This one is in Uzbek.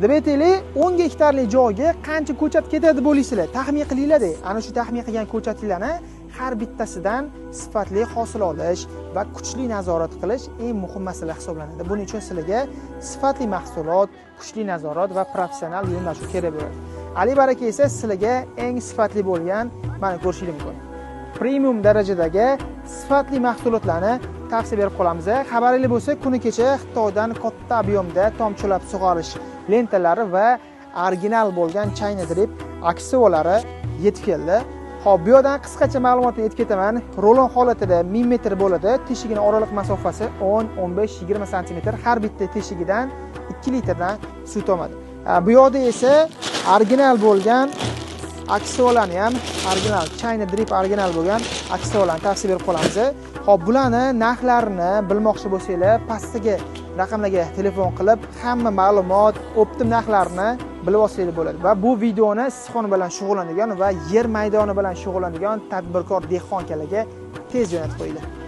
Deb aytaylik, 10 gektarlik joyga qancha ko'chat ketadi bo'laysizlar. Taxmin qilinglar-da. Ana shu taxmin qilgan ko'chatlarni har bittasidan sifatli hosil olish va kuchli nazorat qilish eng muhim masala hisoblanadi. Buning uchun sizlarga sifatli mahsulot, kuchli nazorat va professional yondashuv kerak bo'ladi. Ali baraka esa sizlarga eng sifatli bo'lgan, mana ko'rishingiz mumkin. Premium darajadagi sifatli mahsulotlarni tavsiya berib qolamiz. Xabaringiz bo'lsa, kuni kecha Xitoydan katta ob'yomda tomchilab sug'orish lentalari va original bo'lgan China Drip aksiyalari yetib keldi. Xo'p, bu yerdan qisqacha ma'lumotni aytib ketaman. Rolon holatida 1000 metr bo'ladi. Teshigining oraliq masofasi 10, 15, 20 sm. Har bitta teshigidan 2 litrdan suv tomadi. Bu yerda esa original bo'lgan aksiyalarni ham, original China Drip original bo'lgan aksiyalarni tavsiya berib qolamiz. Xo'p, bularni narxlarini bilmoqchi bo'lsanglar, pastdagi raqamlarga telefon qilib, hamma ma'lumot, optim narxlarini bilib olsangiz bo'ladi. Va bu videoni issiqxona bilan shug'ullanadigan va yer maydoni bilan shug'ullanadigan tadbirkor dehqon akalarga tez jo'natib qo'yinglar.